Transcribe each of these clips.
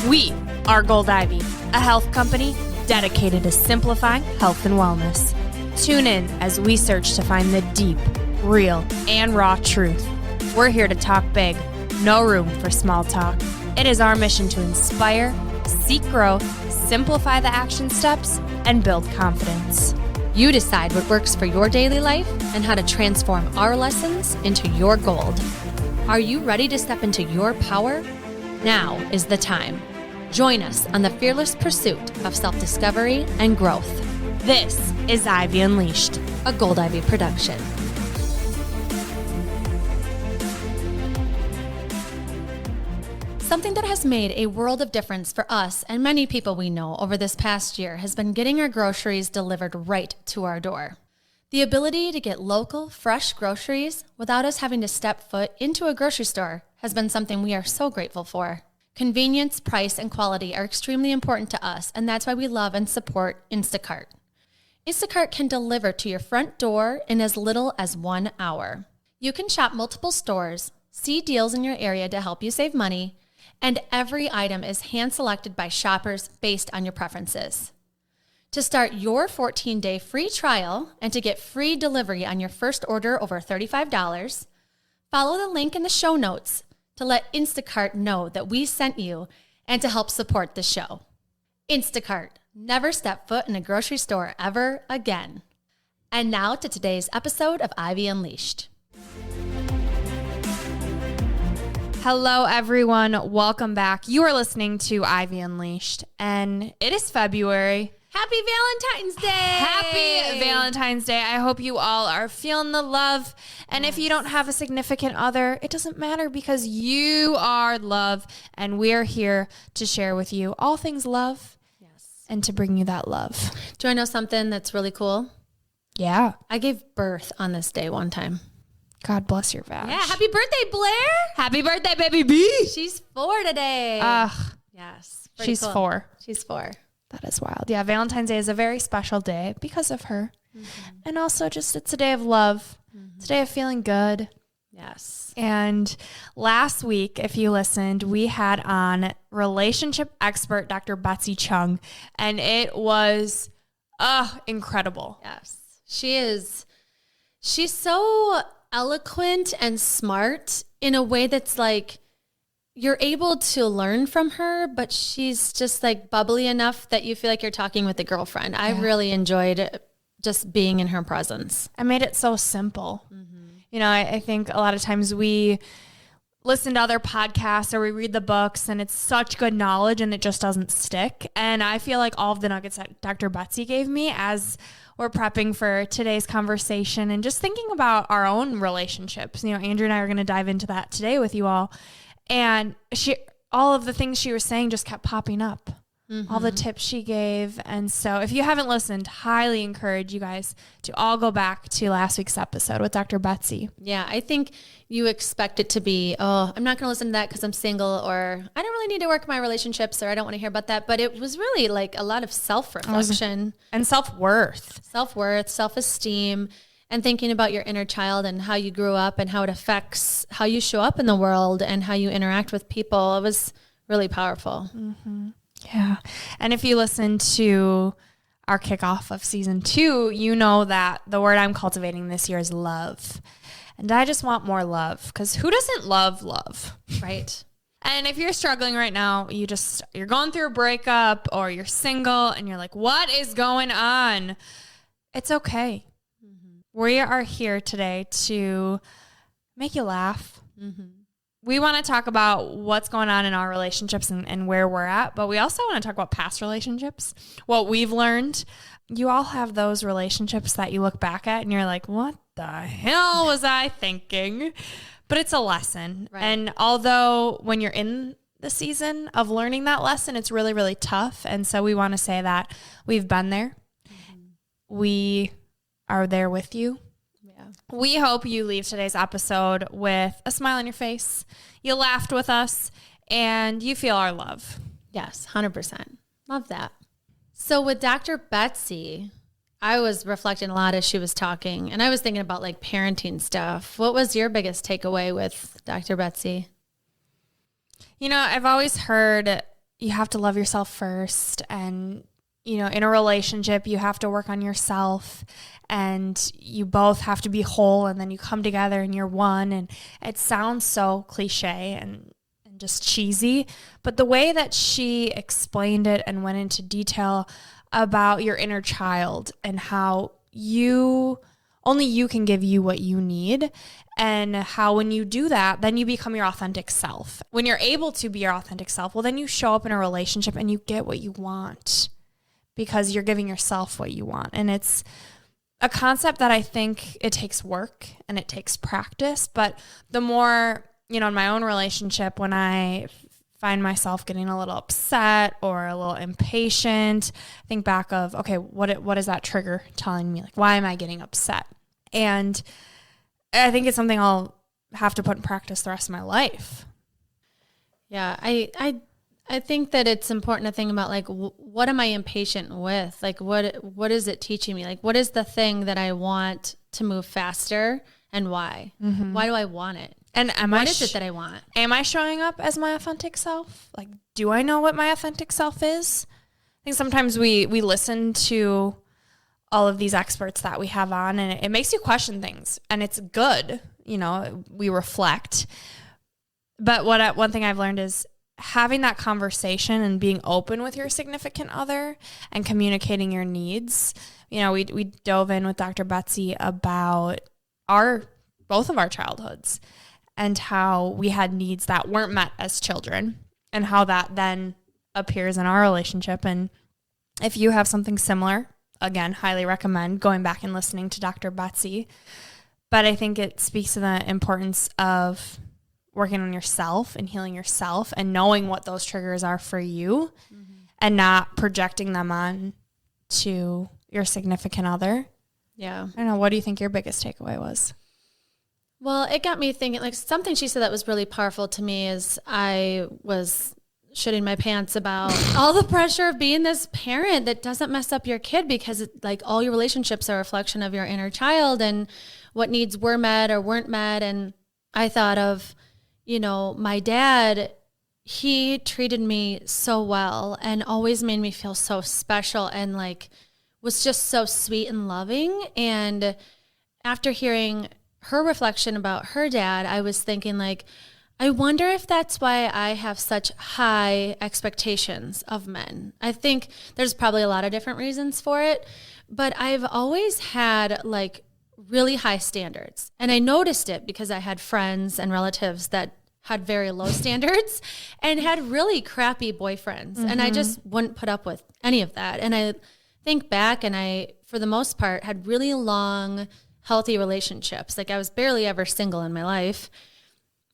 We are Gold Ivy, a health company dedicated to simplifying health and wellness. Tune in as we search to find the deep, real, and raw truth. We're here to talk big, no room for small talk. It is our mission to inspire, seek growth, simplify the action steps, and build confidence. You decide what works for your daily life and how to transform our lessons into your gold. Are you ready to step into your power? Now is the time. Join us on the fearless pursuit of self-discovery and growth. This is Ivy Unleashed, a Gold Ivy production. Something that has made a world of difference for us and many people we know over this past year has been getting our groceries delivered right to our door. The ability to get local, fresh groceries without us having to step foot into a grocery store has been something we are so grateful for. Convenience, price, and quality are extremely important to us, and that's why we love and support Instacart. Instacart can deliver to your front door in as little as 1 hour. You can shop multiple stores, see deals in your area to help you save money, and every item is hand-selected by shoppers based on your preferences. To start your 14-day free trial and to get free delivery on your first order over $35, follow the link in the show notes to let Instacart know that we sent you and to help support the show. Instacart, never step foot in a grocery store ever again. And now to today's episode of Ivy Unleashed. Hello, everyone. Welcome back. You are listening to Ivy Unleashed, and it is February. Happy Valentine's Day! Happy Valentine's Day. I hope you all are feeling the love. And if you don't have a significant other, it doesn't matter because you are love, and we're here to share with you all things love and to bring you that love. Do I know something that's really cool? Yeah. I gave birth on this day one time. God bless your vag. Yeah, happy birthday, Blair. Happy birthday, baby B. She's 4 today. Yes. She's cool. 4. She's 4. That is wild. Yeah, Valentine's Day is a very special day because of her. Mm-hmm. And also just it's a day of love. Mm-hmm. It's a day of feeling good. Yes. And last week, if you listened, we had on relationship expert Dr. Betsy Chung, and it was incredible. Yes. She's so eloquent and smart in a way that's like you're able to learn from her, but she's just like bubbly enough that you feel like you're talking with a girlfriend. Yeah. I really enjoyed just being in her presence. I made it so simple. Mm-hmm. You know, I think a lot of times we listen to other podcasts or we read the books and it's such good knowledge and it just doesn't stick. And I feel like all of the nuggets that Dr. Betsy gave me as we're prepping for today's conversation and just thinking about our own relationships. You know, Andrea and I are going to dive into that today with you all. And all of the things she was saying just kept popping up. Mm-hmm. All the tips she gave. And so if you haven't listened, highly encourage you guys to all go back to last week's episode with Dr. Betsy. Yeah, I think you expect it to be, I'm not going to listen to that because I'm single, or I don't really need to work on my relationships, or I don't want to hear about that. But it was really like a lot of self-reflection. And self-worth. Self-worth, self-esteem, and thinking about your inner child and how you grew up and how it affects how you show up in the world and how you interact with people. It was really powerful. Mm-hmm. Yeah. And if you listen to our kickoff of season 2, you know that the word I'm cultivating this year is love. And I just want more love because who doesn't love love? Right. And if you're struggling right now, you're going through a breakup or you're single and you're like, what is going on? It's okay. Mm-hmm. We are here today to make you laugh. Mm-hmm. We want to talk about what's going on in our relationships and where we're at, but we also want to talk about past relationships, what we've learned. You all have those relationships that you look back at and you're like, what the hell was I thinking? But it's a lesson. Right. And although when you're in the season of learning that lesson, it's really, really tough. And so we want to say that we've been there. Mm-hmm. We are there with you. We hope you leave today's episode with a smile on your face. You laughed with us and you feel our love. Yes, 100%. Love that. So with Dr. Betsy, I was reflecting a lot as she was talking, and I was thinking about like parenting stuff. What was your biggest takeaway with Dr. Betsy? You know, I've always heard you have to love yourself first. And, in a relationship, you have to work on yourself, and you both have to be whole, and then you come together and you're one. And it sounds so cliche and just cheesy, but the way that she explained it and went into detail about your inner child and how only you can give you what you need, and how when you do that, then you become your authentic self. When you're able to be your authentic self, well, then you show up in a relationship and you get what you want because you're giving yourself what you want. And it's a concept that I think it takes work and it takes practice, but the more, in my own relationship, when I find myself getting a little upset or a little impatient, think back of, okay, what is that trigger telling me? Like, why am I getting upset? And I think it's something I'll have to put in practice the rest of my life. Yeah, I think that it's important to think about, like, what am I impatient with? Like, what is it teaching me? Like, what is the thing that I want to move faster, and why? Mm-hmm. Why do I want it? And what is it that I want? Am I showing up as my authentic self? Like, do I know what my authentic self is? I think sometimes we listen to all of these experts that we have on, and it makes you question things, and it's good. We reflect. But one thing I've learned is having that conversation and being open with your significant other and communicating your needs. We dove in with Dr. Betsy about both of our childhoods and how we had needs that weren't met as children, and how that then appears in our relationship. And if you have something similar, again, highly recommend going back and listening to Dr. Betsy. But I think it speaks to the importance of working on yourself and healing yourself and knowing what those triggers are for you, mm-hmm. and not projecting them on to your significant other. Yeah. I don't know. What do you think your biggest takeaway was? Well, it got me thinking, like, something she said that was really powerful to me is I was shitting my pants about all the pressure of being this parent that doesn't mess up your kid, because all your relationships are a reflection of your inner child and what needs were met or weren't met. And I thought of, my dad, he treated me so well and always made me feel so special, and was just so sweet and loving. And after hearing her reflection about her dad, I was thinking, I wonder if that's why I have such high expectations of men. I think there's probably a lot of different reasons for it, but I've always had really high standards. And I noticed it because I had friends and relatives that had very low standards and had really crappy boyfriends. Mm-hmm. And I just wouldn't put up with any of that. And I think back, and I, for the most part, had really long, healthy relationships. I was barely ever single in my life.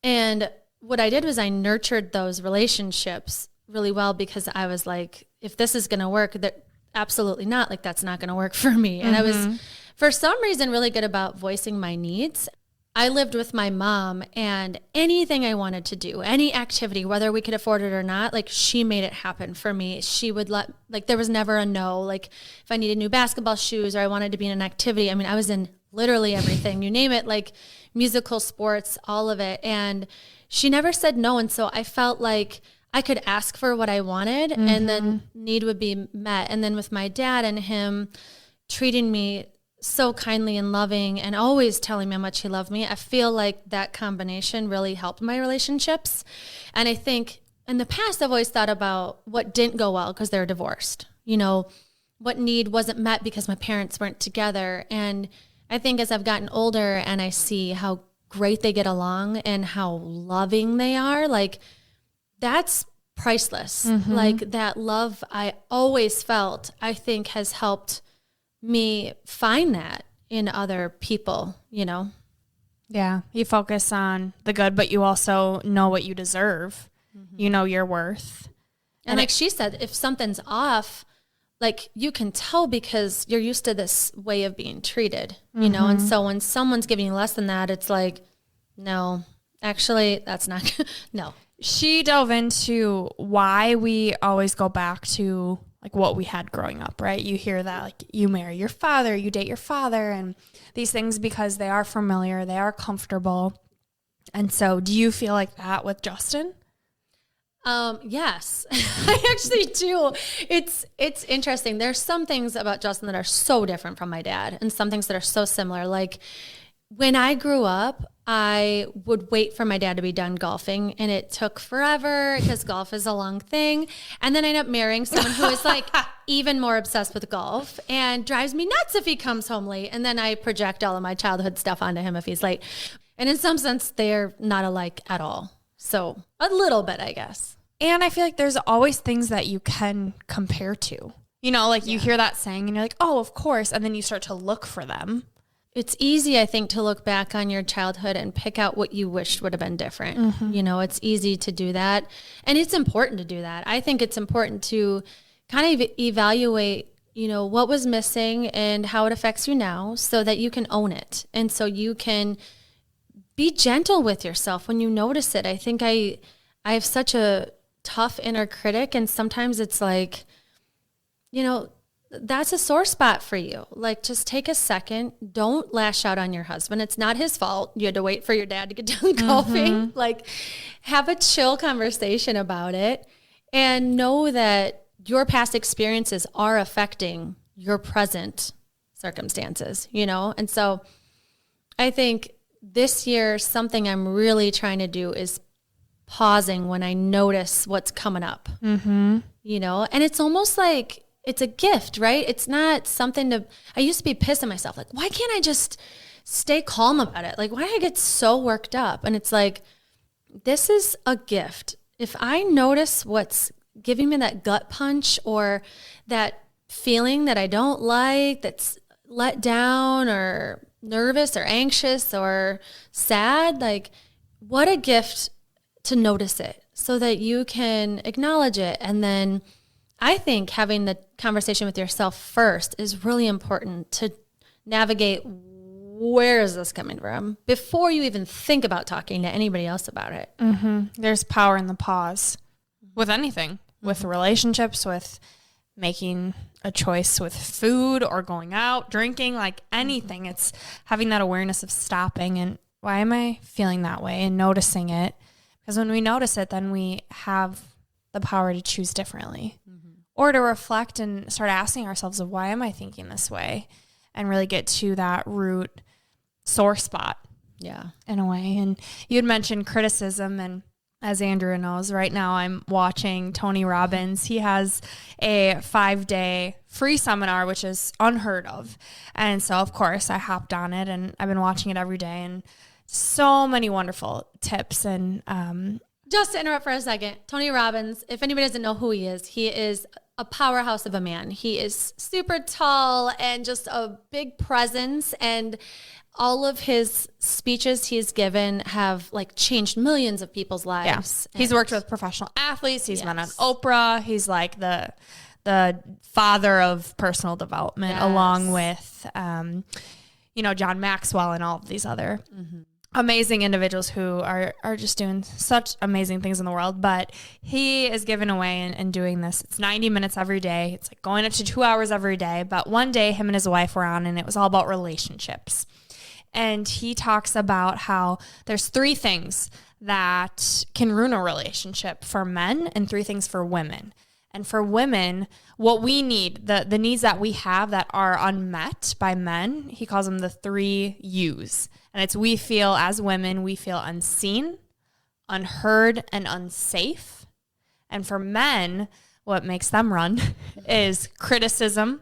And what I did was I nurtured those relationships really well, because I was like, if this is going to work, that absolutely not. That's not going to work for me. Mm-hmm. And I was, for some reason, really good about voicing my needs. I lived with my mom, and anything I wanted to do, any activity, whether we could afford it or not, she made it happen for me. She would there was never a no. If I needed new basketball shoes or I wanted to be in an activity, I was in literally everything, you name it, musical, sports, all of it. And she never said no. And so I felt like I could ask for what I wanted, mm-hmm. and then need would be met. And then with my dad and him treating me so kindly and loving and always telling me how much he loved me, I feel like that combination really helped my relationships. And I think in the past, I've always thought about what didn't go well because they're divorced. What need wasn't met because my parents weren't together. And I think as I've gotten older and I see how great they get along and how loving they are, that's priceless. Mm-hmm. That love I always felt, I think has helped me find that in other people, Yeah. You focus on the good, but you also know what you deserve. Mm-hmm. You know your worth. And she said, if something's off, you can tell because you're used to this way of being treated, you know? And so when someone's giving you less than that, it's no, actually that's not, no. She dove into why we always go back to what we had growing up, right? You hear that you marry your father, you date your father, and these things because they are familiar, they are comfortable. And so do you feel like that with Justin? Yes, I actually do. It's interesting. There's some things about Justin that are so different from my dad and some things that are so similar. Like when I grew up, I would wait for my dad to be done golfing, and it took forever because golf is a long thing. And then I ended up marrying someone who is like even more obsessed with golf and drives me nuts if he comes home late. And then I project all of my childhood stuff onto him if he's late. And in some sense, they're not alike at all. So a little bit, I guess. And I feel like there's always things that you can compare to. You know, like you hear that saying and you're like, oh, of course. And then you start to look for them. It's easy, I think, to look back on your childhood and pick out what you wished would have been different. Mm-hmm. You know, it's easy to do that. And it's important to do that. I think it's important to kind of evaluate, you know, what was missing and how it affects you now so that you can own it. And so you can be gentle with yourself when you notice it. I think I have such a tough inner critic, and sometimes it's like, you know, that's a sore spot for you. Like, just take a second. Don't lash out on your husband. It's not his fault. You had to wait for your dad to get done golfing. Like, have a chill conversation about it and know that your past experiences are affecting your present circumstances, you know? And so I think this year, something I'm really trying to do is pausing when I notice what's coming up, you know? And it's almost like, it's a gift, right? It's not something I used to be pissed at myself. Like, why can't I just stay calm about it? Like, why do I get so worked up? And it's like, this is a gift. If I notice what's giving me that gut punch or that feeling that I don't like, that's let down or nervous or anxious or sad, like, what a gift to notice it so that you can acknowledge it. And then I think having the conversation with yourself first is really important to navigate where is this coming from before you even think about talking to anybody else about it. Mm-hmm. There's power in the pause with anything, with relationships, with making a choice with food or going out, drinking, like anything. It's having that awareness of stopping and why am I feeling that way and noticing it. Because when we notice it, then we have the power to choose differently. Or to reflect and start asking ourselves, of why am I thinking this way? And really get to that root sore spot. Yeah. In a way. And you had mentioned criticism. And as Andrea knows, right now I'm watching Tony Robbins. He has a 5-day free seminar, which is unheard of. And so, of course, I hopped on it and I've been watching it every day. And so many wonderful tips. And just to interrupt for a second, Tony Robbins, if anybody doesn't know who he is a powerhouse of a man. He is super tall and just a big presence, and all of his speeches he's given have like changed millions of people's lives. Yeah. He's worked with professional athletes. He's been on Oprah. He's like the father of personal development, along with, John Maxwell and all of these other amazing individuals who are just doing such amazing things in the world. But he is giving away and doing this. It's 90 minutes every day. It's like going up to 2 hours every day. But one day him and his wife were on and it was all about relationships. And he talks about how there's 3 things that can ruin a relationship for men and 3 things for women. And for women, what we need, the needs that we have that are unmet by men, he calls them the 3 U's. And it's we feel, as women, we feel unseen, unheard, and unsafe. And for men, what makes them run is criticism,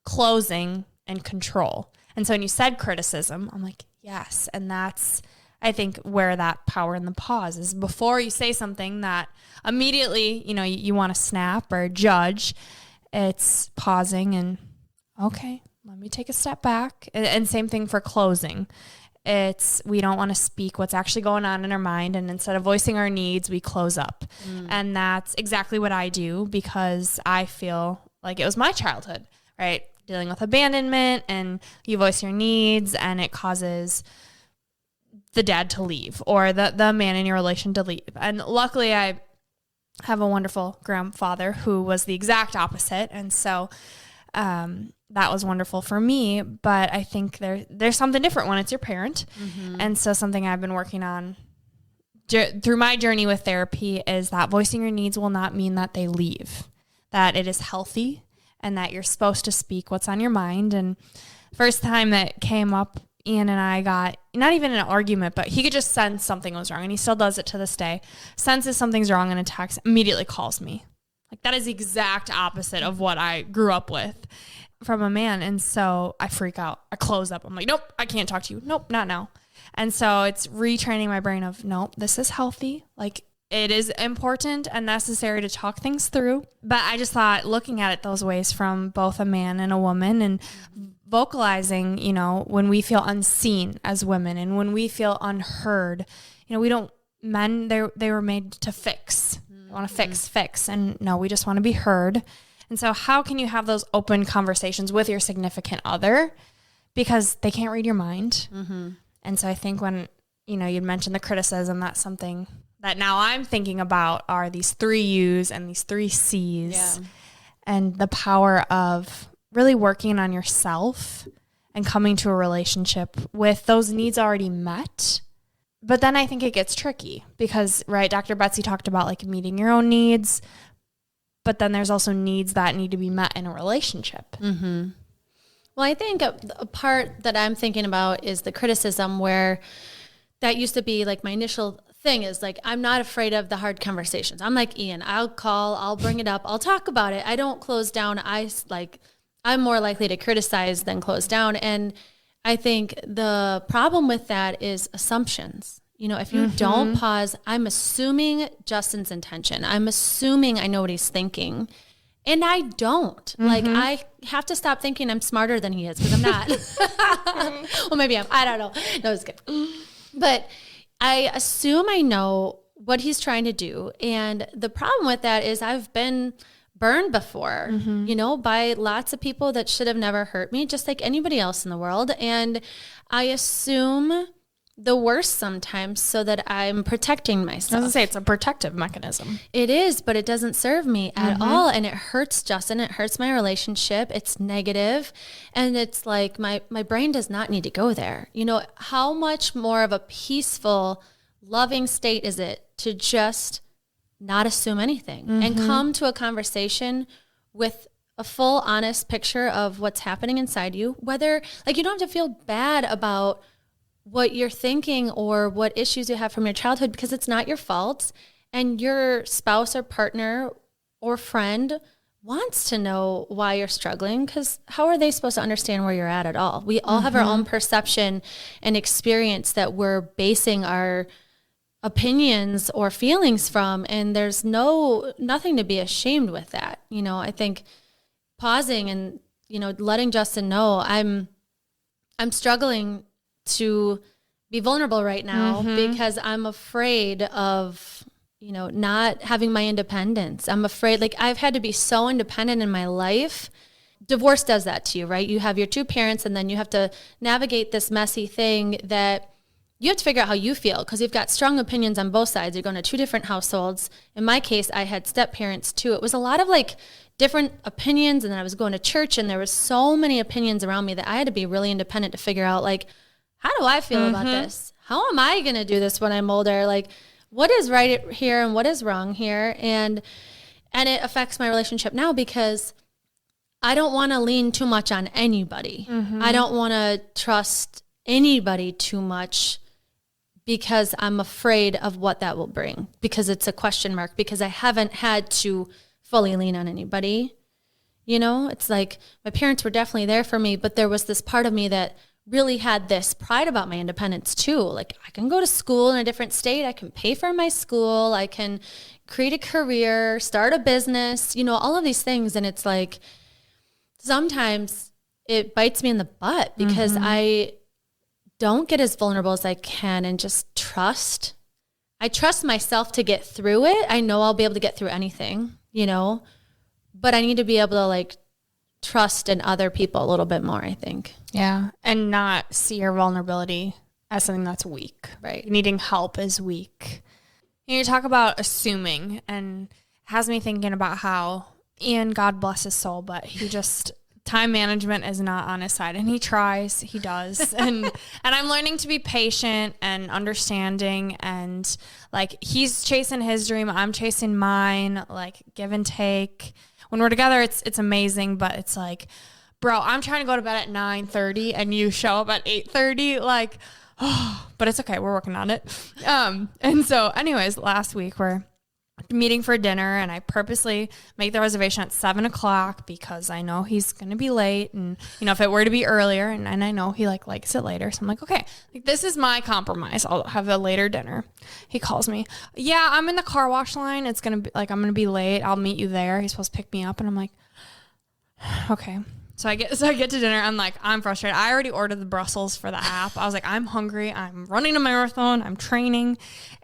closing, and control. And so when you said criticism, I'm like, yes. And that's, I think, where that power in the pause is. Before you say something that immediately, you want to snap or judge, it's pausing and, okay, let me take a step back. And same thing for closing. We don't want to speak what's actually going on in our mind. And instead of voicing our needs, we close up. And that's exactly what I do because I feel like it was my childhood, right? Dealing with abandonment, and you voice your needs and it causes the dad to leave or the man in your relation to leave. And luckily I have a wonderful grandfather who was the exact opposite. And so that was wonderful for me. But I think there's something different when it's your parent. And so something I've been working on through my journey with therapy is that voicing your needs will not mean that they leave, that it is healthy and that you're supposed to speak what's on your mind. And first time that came up, Ian and I got not even an argument, but he could just sense something was wrong, and he still does it to this day. Senses something's wrong in a text, immediately calls me. Like, that is the exact opposite of what I grew up with from a man. And so I freak out. I close up. I'm like, nope, I can't talk to you. Nope, not now. And so it's retraining my brain of, nope, this is healthy. Like, it is important and necessary to talk things through. But I just thought, looking at it those ways from both a man and a woman, and vocalizing, you know, when we feel unseen as women and when we feel unheard, you know, men, they were made to fix. They want to fix. And no, we just want to be heard. And so how can you have those open conversations with your significant other? Because they can't read your mind. Mm-hmm. And so I think when, you know, you'd mentioned the criticism, that's something that now I'm thinking about are these 3 U's and these 3 C's, and the power of really working on yourself and coming to a relationship with those needs already met. But then I think it gets tricky because, right, Dr. Betsy talked about like meeting your own needs, but then there's also needs that need to be met in a relationship. Mm-hmm. Well, I think a part that I'm thinking about is the criticism, where that used to be like my initial thing is like, I'm not afraid of the hard conversations. I'm like Ian, I'll call, I'll bring it up, I'll talk about it. I don't close down. I'm more likely to criticize than close down. And I think the problem with that is assumptions. You know, if you don't pause, I'm assuming Justin's intention. I'm assuming I know what he's thinking. And I don't. Like, I have to stop thinking I'm smarter than he is, because I'm not. Well, maybe I don't know. No, it's good. But I assume I know what he's trying to do. And the problem with that is I've been burned before, you know, by lots of people that should have never hurt me, just like anybody else in the world. And I assume the worst sometimes so that I'm protecting myself. I was gonna say, it's a protective mechanism. It is, but it doesn't serve me at all. And it hurts Justin. It hurts my relationship. It's negative. And it's like my brain does not need to go there. You know, how much more of a peaceful, loving state is it to just not assume anything and come to a conversation with a full, honest picture of what's happening inside you? Whether, like, you don't have to feel bad about what you're thinking or what issues you have from your childhood, because it's not your fault. And your spouse or partner or friend wants to know why you're struggling, because how are they supposed to understand where you're at all? We all have our own perception and experience that we're basing our opinions or feelings from, and there's nothing to be ashamed with that. You know, I think pausing and, you know, letting Justin know I'm struggling to be vulnerable right now because I'm afraid of, you know, not having my independence. I'm afraid, like, I've had to be so independent in my life. Divorce does that to you, right? You have your 2 parents, and then you have to navigate this messy thing that you have to figure out how you feel, because you've got strong opinions on both sides. You're going to 2 different households. In my case, I had step parents too. It was a lot of like different opinions, and then I was going to church, and there was so many opinions around me that I had to be really independent to figure out, like, how do I feel about this? How am I going to do this when I'm older? Like, what is right here and what is wrong here? And it affects my relationship now, because I don't want to lean too much on anybody. I don't want to trust anybody too much, because I'm afraid of what that will bring, because it's a question mark, because I haven't had to fully lean on anybody. You know, it's like my parents were definitely there for me, but there was this part of me that really had this pride about my independence too. Like, I can go to school in a different state. I can pay for my school. I can create a career, start a business, you know, all of these things. And it's like, sometimes it bites me in the butt, because I don't get as vulnerable as I can and just trust. I trust myself to get through it. I know I'll be able to get through anything, you know, but I need to be able to like trust in other people a little bit more, I think. Yeah. And not see your vulnerability as something that's weak. Right. Needing help is weak. You talk about assuming, and has me thinking about how Ian, God bless his soul, but he just time management is not on his side, and he tries, he does. And I'm learning to be patient and understanding, and like he's chasing his dream, I'm chasing mine, like give and take. When we're together, it's amazing, but it's like, bro, I'm trying to go to bed at 9:30 and you show up at 8:30, like, oh, but it's okay. We're working on it. And so anyways, last week we're meeting for dinner, and I purposely make the reservation at 7:00 because I know he's going to be late. And, you know, if it were to be earlier, and I know he likes it later. So I'm like, okay, like, this is my compromise. I'll have a later dinner. He calls me. Yeah, I'm in the car wash line. It's going to be like, I'm going to be late. I'll meet you there. He's supposed to pick me up. And I'm like, okay. So I get to dinner. I'm like, I'm frustrated. I already ordered the Brussels for the app. I was like, I'm hungry. I'm running a marathon. I'm training.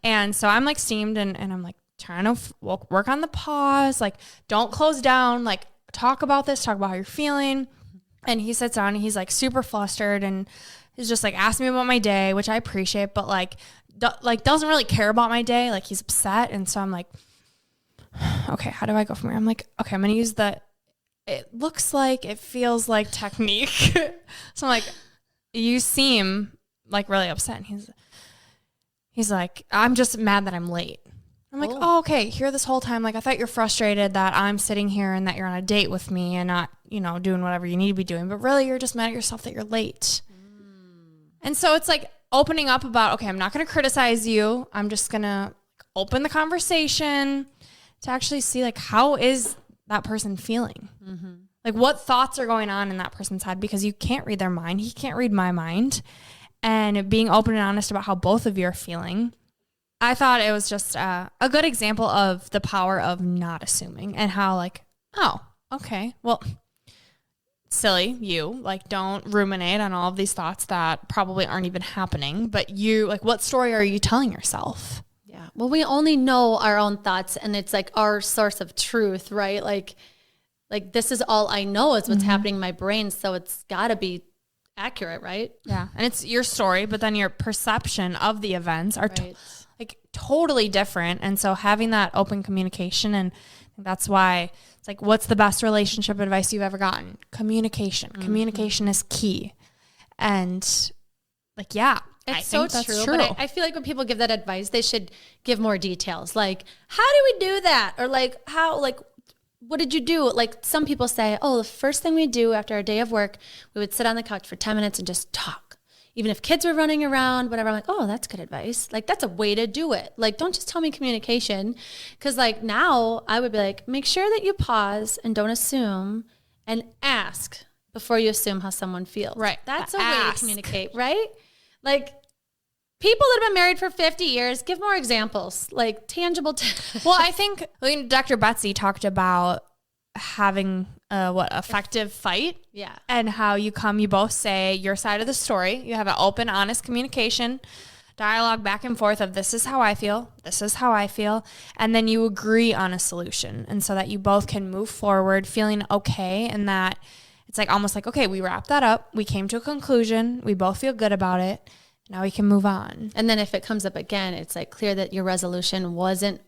And so I'm like steamed, and I'm like, trying to work on the pause, like don't close down, like talk about this, talk about how you're feeling. And he sits down and he's like super flustered, and he's just like asking me about my day, which I appreciate, but like doesn't really care about my day. Like he's upset. And so I'm like, okay, how do I go from here? I'm like, okay, I'm going to use it looks like, it feels like technique. So I'm like, you seem like really upset. And he's like, I'm just mad that I'm late. I'm like, oh, okay, here this whole time, like, I thought you're frustrated that I'm sitting here and that you're on a date with me and not, you know, doing whatever you need to be doing. But really, you're just mad at yourself that you're late. And so it's like opening up about, okay, I'm not going to criticize you. I'm just going to open the conversation to actually see, like, how is that person feeling? Mm-hmm. Like, what thoughts are going on in that person's head? Because you can't read their mind. He can't read my mind. And being open and honest about how both of you are feeling, I thought it was just a good example of the power of not assuming, and how like, oh, okay, well, silly, you like don't ruminate on all of these thoughts that probably aren't even happening, but you like, what story are you telling yourself? Yeah. Well, we only know our own thoughts, and it's like our source of truth, right? Like this is all I know is what's happening in my brain. So it's gotta be accurate, right? Yeah. And it's your story, but then your perception of the events are like totally different. And so having that open communication, and that's why it's like, what's the best relationship advice you've ever gotten? Communication. Mm-hmm. Communication is key. And like, yeah, it's so true. But I feel like when people give that advice, they should give more details. Like, how do we do that? Or like, how, like, what did you do? Like some people say, oh, the first thing we do after our day of work, we would sit on the couch for 10 minutes and just talk. Even if kids were running around, whatever, I'm like, oh, that's good advice. Like, that's a way to do it. Like, don't just tell me communication. Because, like, now I would be like, make sure that you pause and don't assume, and ask before you assume how someone feels. Right. That's a way to communicate, right? Like, people that have been married for 50 years, give more examples, like tangible. Well, I think Dr. Betsy talked about having effective fight. Yeah. And how you both say your side of the story. You have an open, honest communication, dialogue back and forth of this is how I feel. This is how I feel. And then you agree on a solution. And so that you both can move forward feeling okay. And that it's like almost like, okay, we wrapped that up. We came to a conclusion. We both feel good about it. Now we can move on. And then if it comes up again, it's like clear that your resolution wasn't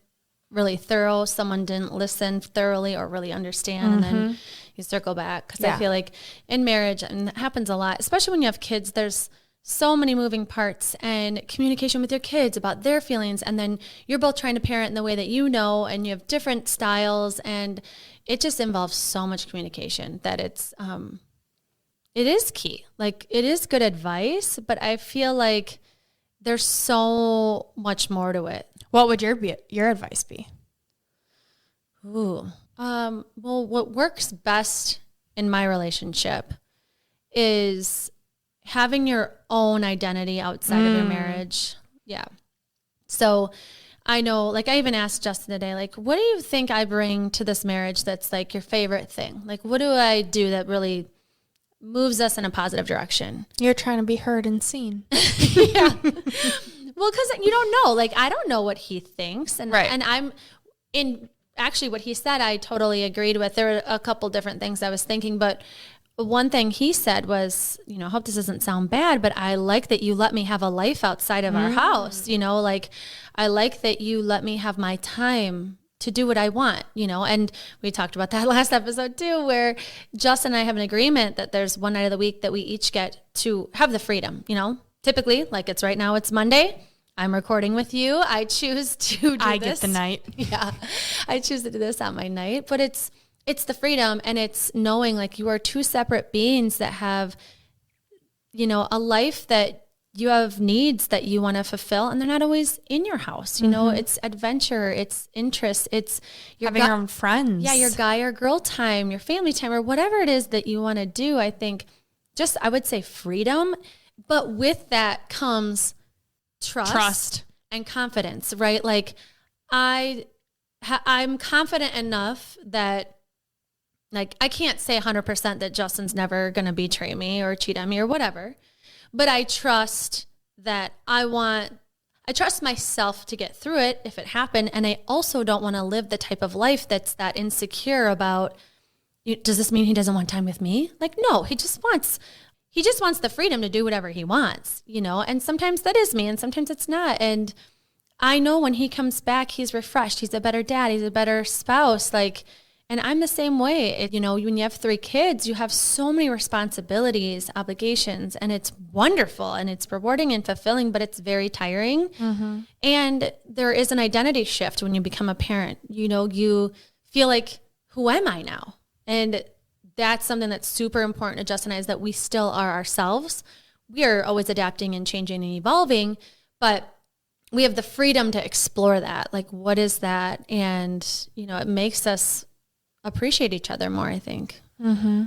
really thorough. Someone didn't listen thoroughly or really understand. Mm-hmm. And then you circle back. Because I feel like in marriage, and that happens a lot, especially when you have kids, there's so many moving parts, and communication with your kids about their feelings. And then you're both trying to parent in the way that you know, and you have different styles. And it just involves so much communication that it is key. Like, it is good advice, but I feel like there's so much more to it. What would your advice be? Ooh. Well, what works best in my relationship is having your own identity outside of your marriage. Yeah. So I know, like, I even asked Justin today, like, what do you think I bring to this marriage that's like your favorite thing? Like, what do I do that really moves us in a positive direction? You're trying to be heard and seen. Yeah. Well, because you don't know. Like, I don't know what he thinks. And I'm in actually what he said, I totally agreed with. There were a couple different things I was thinking, but one thing he said was, you know, I hope this doesn't sound bad, but I like that you let me have a life outside of our house. You know, like, I like that you let me have my time to do what I want, and we talked about that last episode too, where Justin and I have an agreement that there's one night of the week that we each get to have the freedom, typically like it's right now, it's Monday. I'm recording with you. I choose to do this. I get the night. Yeah. I choose to do this on my night, but it's the freedom, and it's knowing like you are two separate beings that have, a life that you have needs that you want to fulfill, and they're not always in your house. It's adventure, it's interest, it's having your own friends. Yeah, your guy or girl time, your family time, or whatever it is that you want to do. I think I would say freedom, but with that comes trust and confidence, right? Like I'm confident enough that like I can't say 100% that Justin's never going to betray me or cheat on me or whatever, but I trust that I trust myself to get through it if it happened. And I also don't want to live the type of life that's that insecure about, does this mean he doesn't want time with me? Like, no, he just wants the freedom to do whatever he wants, and sometimes that is me and sometimes it's not. And I know when he comes back, he's refreshed. He's a better dad. He's a better spouse. And I'm the same way. When you have 3 kids, you have so many responsibilities, obligations, and it's wonderful and it's rewarding and fulfilling, but it's very tiring. Mm-hmm. And there is an identity shift when you become a parent. You feel like, who am I now? And that's something that's super important to Justin and I, is that we still are ourselves. We are always adapting and changing and evolving, but we have the freedom to explore that. Like, what is that? And, it makes us appreciate each other more, I think. Mm-hmm.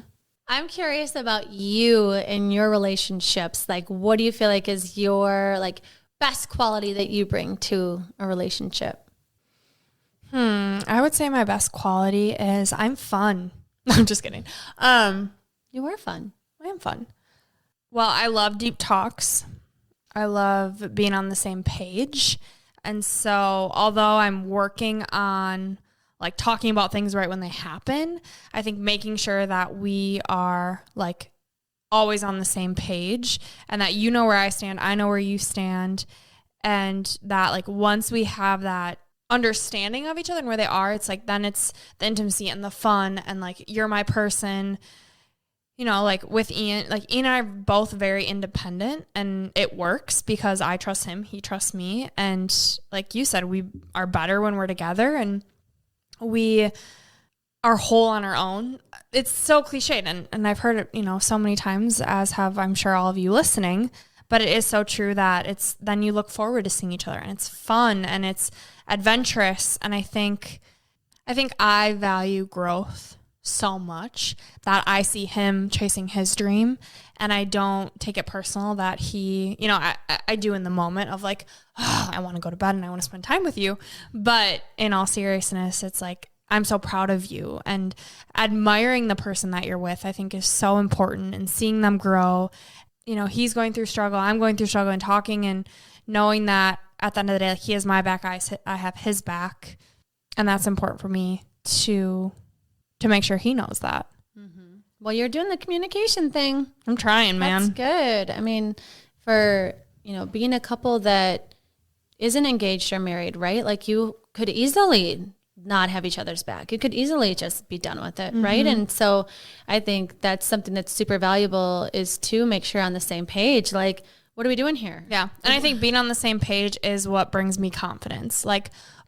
I'm curious about you and your relationships. Like, what do you feel like is your best quality that you bring to a relationship? I would say my best quality is I'm fun. I'm just kidding. You are fun. I am fun. Well, I love deep talks. I love being on the same page. And so although I'm working on talking about things right when they happen, I think making sure that we are always on the same page, and that you know where I stand, I know where you stand, and that once we have that understanding of each other and where they are, it's then it's the intimacy and the fun, and you're my person. With Ian, Ian and I are both very independent, and it works because I trust him, he trusts me, and like you said, we are better when we're together, and we are whole on our own. It's so cliched, and I've heard it, so many times, as have I'm sure all of you listening, but it is so true that then you look forward to seeing each other, and it's fun and it's adventurous. And I think I value growth so much that I see him chasing his dream, and I don't take it personal that he, I do in the moment of I want to go to bed and I want to spend time with you. But in all seriousness, it's I'm so proud of you, and admiring the person that you're with, I think, is so important, and seeing them grow. He's going through struggle, I'm going through struggle, and talking and knowing that at the end of the day, he has my back, I have his back. And that's important for me to make sure he knows that. Mm-hmm. Well, you're doing the communication thing. I'm trying, man. That's good. I mean, for, being a couple that isn't engaged or married, right? You could easily not have each other's back. You could easily just be done with it, mm-hmm. right? And so I think that's something that's super valuable, is to make sure on the same page, what are we doing here? Yeah. And I think being on the same page is what brings me confidence.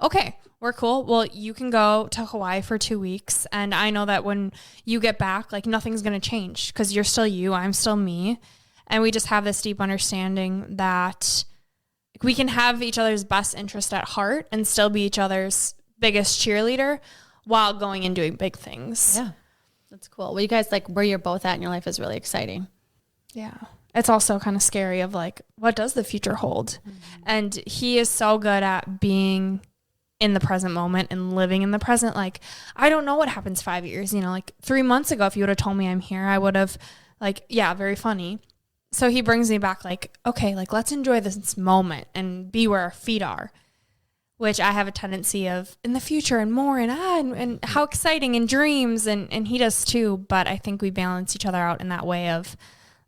Okay, we're cool. Well, you can go to Hawaii for 2 weeks, and I know that when you get back, nothing's going to change, because you're still you, I'm still me. And we just have this deep understanding that we can have each other's best interest at heart and still be each other's biggest cheerleader while going and doing big things. Yeah. That's cool. Well, you guys, where you're both at in your life is really exciting. Yeah. It's also kind of scary of what does the future hold? Mm-hmm. And he is so good at being in the present moment and living in the present. I don't know what happens 5 years, 3 months ago, if you would have told me I'm here, I would have yeah, very funny. So he brings me back okay, let's enjoy this moment and be where our feet are, which I have a tendency of in the future and more and how exciting and dreams. And he does too. But I think we balance each other out in that way of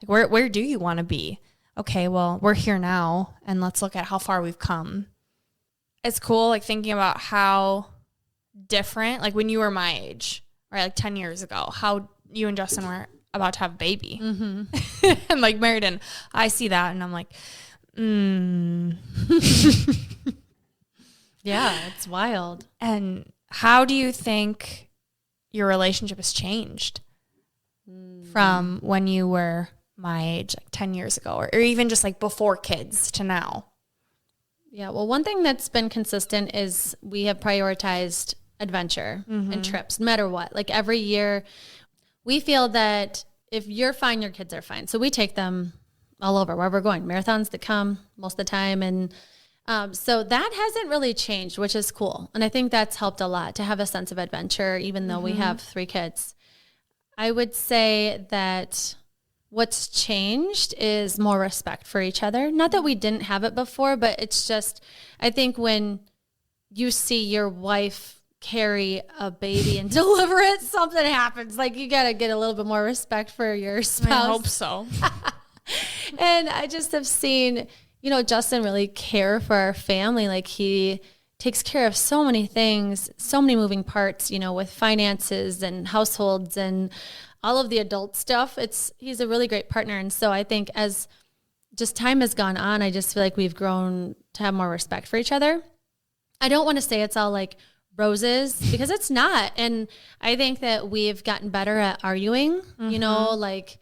where do you want to be? Okay, well, we're here now, and let's look at how far we've come. It's cool, thinking about how different, like when you were my age, right? Like 10 years ago, how you and Justin were about to have a baby and like married. And I see that and I'm like, Yeah, it's wild. And how do you think your relationship has changed from when you were my age, like 10 years ago, or even just like before kids to now? Yeah, well, one thing that's been consistent is we have prioritized adventure and trips, no matter what. Like every year, we feel that if you're fine, your kids are fine. So we take them all over where we're going, marathons that come most of the time. And so that hasn't really changed, which is cool. And I think that's helped a lot to have a sense of adventure, even though we have 3 kids. I would say that what's changed is more respect for each other. Not that we didn't have it before, but it's just, I think when you see your wife carry a baby and deliver it, something happens. Like you got to get a little bit more respect for your spouse. I hope so. And I just have seen, you know, Justin really care for our family. Like he takes care of so many things, so many moving parts, you know, with finances and households and all of the adult stuff. He's a really great partner. And so I think as just time has gone on, I just feel like we've grown to have more respect for each other. I don't want to say it's all like roses because it's not. And I think that we've gotten better at arguing, you know, like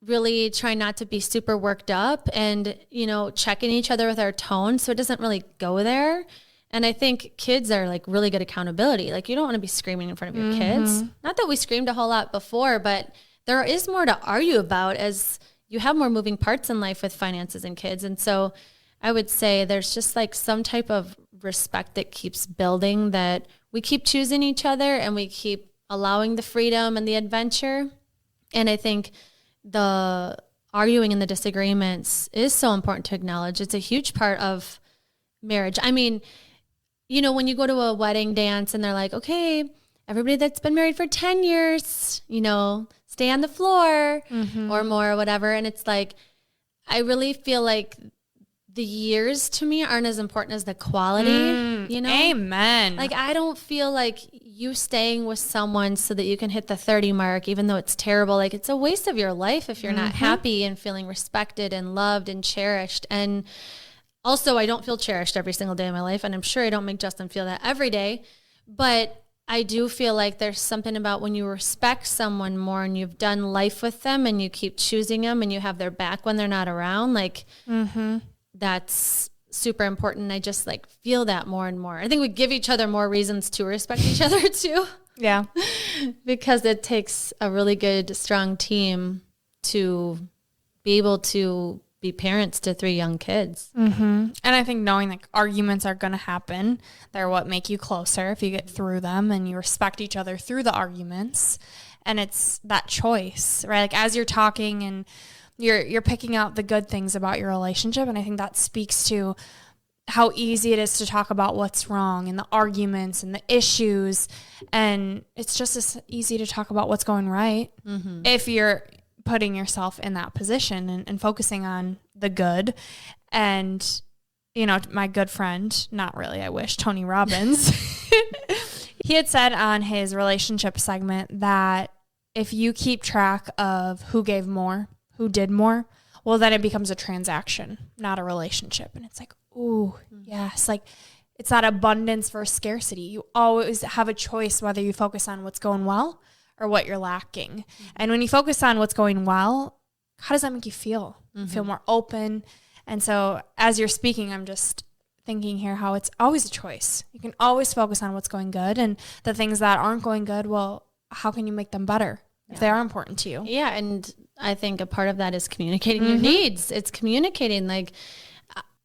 really trying not to be super worked up and, you know, checking each other with our tone so it doesn't really go there. And I think kids are like really good accountability. Like you don't want to be screaming in front of your kids. Not that we screamed a whole lot before, but there is more to argue about as you have more moving parts in life with finances and kids. And so I would say there's just like some type of respect that keeps building, that we keep choosing each other and we keep allowing the freedom and the adventure. And I think the arguing and the disagreements is so important to acknowledge. It's a huge part of marriage. I mean, you know, when you go to a wedding dance and they're like, okay, everybody that's been married for 10 years, you know, stay on the floor or more or whatever. And it's like, I really feel like the years to me aren't as important as the quality, you know? Amen. Like, I don't feel like you staying with someone so that you can hit the 30 mark, even though it's terrible. Like, it's a waste of your life if you're not happy and feeling respected and loved and cherished. And also, I don't feel cherished every single day of my life, and I'm sure I don't make Justin feel that every day. But I do feel like there's something about when you respect someone more and you've done life with them and you keep choosing them and you have their back when they're not around, like that's super important. I just like feel that more and more. I think we give each other more reasons to respect each other too. Yeah. Because it takes a really good, strong team to be able to be parents to 3 young kids. And I think knowing like arguments are going to happen, they're what make you closer if you get through them and you respect each other through the arguments. And it's that choice, right? Like as you're talking and you're picking out the good things about your relationship. And I think that speaks to how easy it is to talk about what's wrong and the arguments and the issues. And it's just as easy to talk about what's going right if you're putting yourself in that position and focusing on the good. And, you know, my good friend, not really, I wish, Tony Robbins, he had said on his relationship segment that if you keep track of who gave more, who did more, well, then it becomes a transaction, not a relationship. And it's like, ooh, yes. Like it's that abundance versus scarcity. You always have a choice whether you focus on what's going well or what you're lacking. And when you focus on what's going well, how does that make you feel? You feel more open. And so as you're speaking, I'm just thinking here how it's always a choice. You can always focus on what's going good, and the things that aren't going good, well, how can you make them better if they are important to you? Yeah. And I think a part of that is communicating your needs. It's communicating like,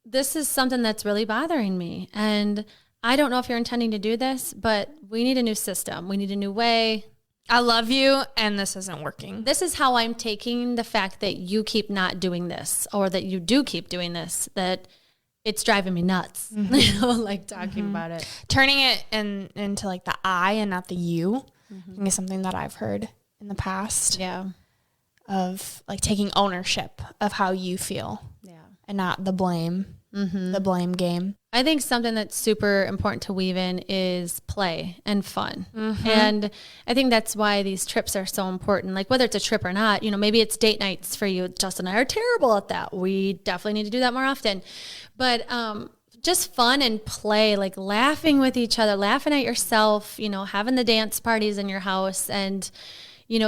this is something that's really bothering me. And I don't know if you're intending to do this, but we need a new system. We need a new way. I love you, and this isn't working. This is how I'm taking the fact that you keep not doing this, or that you do keep doing this, that it's driving me nuts, you know, like talking about it. Turning it into like the I and not the you, I think is something that I've heard in the past. Yeah. Of like taking ownership of how you feel. Yeah. And not the blame. the blame game. I think something that's super important to weave in is play and fun. And I think that's why these trips are so important. Like whether it's a trip or not, maybe it's date nights for you. Justin and I are terrible at that. We definitely need to do that more often. But just fun and play, like laughing with each other, laughing at yourself, having the dance parties in your house and,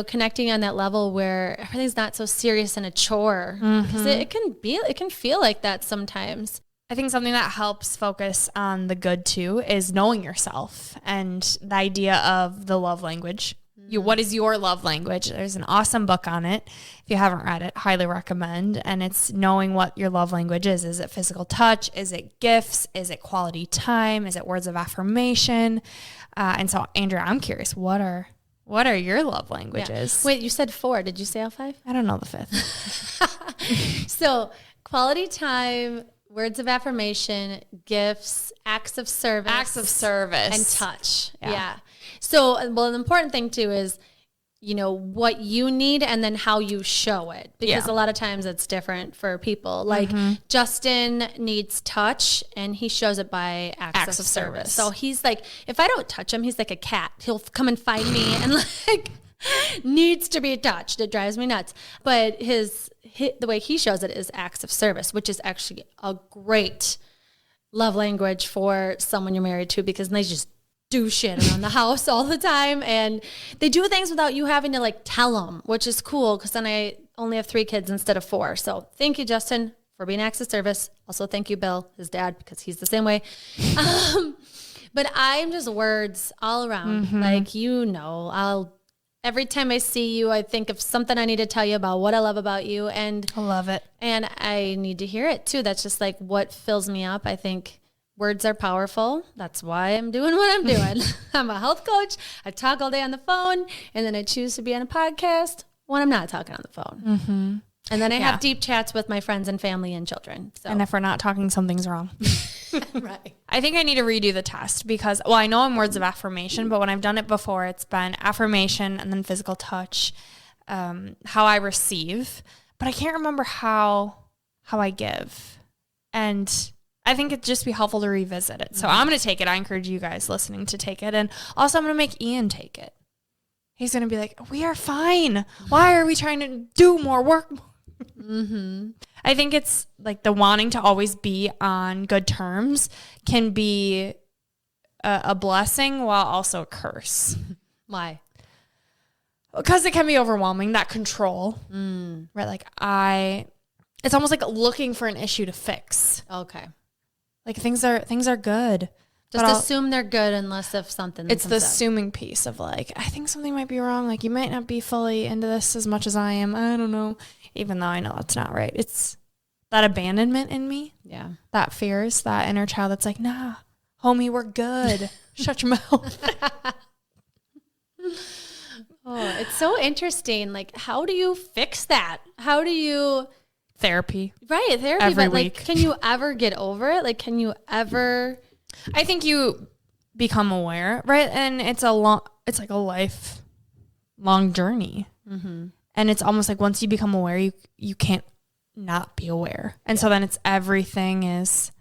connecting on that level where everything's not so serious and a chore. Because it can feel like that sometimes. I think something that helps focus on the good too is knowing yourself and the idea of the love language. What is your love language? There's an awesome book on it. If you haven't read it, highly recommend. And it's knowing what your love language is. Is it physical touch? Is it gifts? Is it quality time? Is it words of affirmation? And so, Andrea, I'm curious, what are your love languages? Yeah. Wait, you said 4. Did you say all 5? I don't know the 5th. So quality time, words of affirmation, gifts, acts of service. And touch. Yeah. So, the important thing too is, what you need and then how you show it. Because a lot of times it's different for people. Like Justin needs touch and he shows it by acts of service. So he's like, if I don't touch him, he's like a cat. He'll come and find me and needs to be touched. It drives me nuts. But the way he shows it is acts of service, which is actually a great love language for someone you're married to because they just do shit around the house all the time. And they do things without you having to tell them, which is cool because then I only have 3 kids instead of 4. So thank you, Justin, for being acts of service. Also, thank you, Bill, his dad, because he's the same way. But I'm just words all around. Every time I see you, I think of something I need to tell you about what I love about you. And I love it. And I need to hear it too. That's just what fills me up. I think words are powerful. That's why I'm doing what I'm doing. I'm a health coach. I talk all day on the phone. And then I choose to be on a podcast when I'm not talking on the phone. And then I have deep chats with my friends and family and children. So. And if we're not talking, something's wrong. Right. I think I need to redo the test because, I know I'm words of affirmation, but when I've done it before, it's been affirmation and then physical touch, how I receive, but I can't remember how I give. And I think it'd just be helpful to revisit it. So I'm going to take it. I encourage you guys listening to take it. And also I'm going to make Ian take it. He's going to be like, we are fine. Why are we trying to do more work? I think it's the wanting to always be on good terms can be a blessing while also a curse. Why? Because it can be overwhelming, that control. Right? It's almost like looking for an issue to fix. Okay. Things are good. Just assume they're good unless if something it's the assuming piece of I think something might be wrong. You might not be fully into this as much as I am. I don't know. Even though I know that's not right. It's that abandonment in me. Yeah. That fears, that inner child that's nah, homie, we're good. Shut your mouth. Oh, it's so interesting. How do you fix that? How do you... Therapy. Right, therapy. Every but week. Can you ever get over it? Can you ever... I think you become aware, right? And it's a lifelong journey. And it's almost once you become aware, you can't not be aware. And so then it's everything is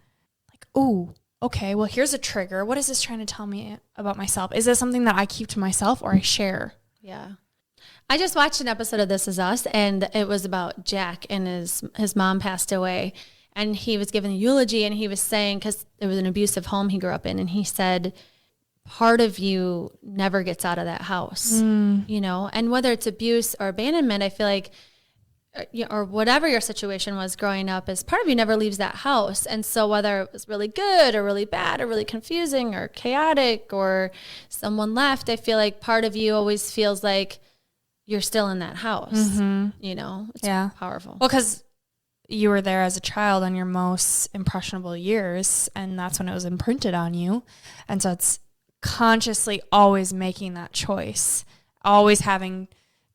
ooh, okay, well, here's a trigger. What is this trying to tell me about myself? Is this something that I keep to myself or I share? Yeah. I just watched an episode of This Is Us, and it was about Jack, and his mom passed away. And he was giving a eulogy, and he was saying, because it was an abusive home he grew up in, and he said, part of you never gets out of that house, and whether it's abuse or abandonment, I feel like, or whatever your situation was growing up, is part of you never leaves that house. And so whether it was really good or really bad or really confusing or chaotic or someone left, I feel like part of you always feels like you're still in that house, It's powerful. Well, because you were there as a child on your most impressionable years, and that's when it was imprinted on you. And so it's consciously always making that choice, always having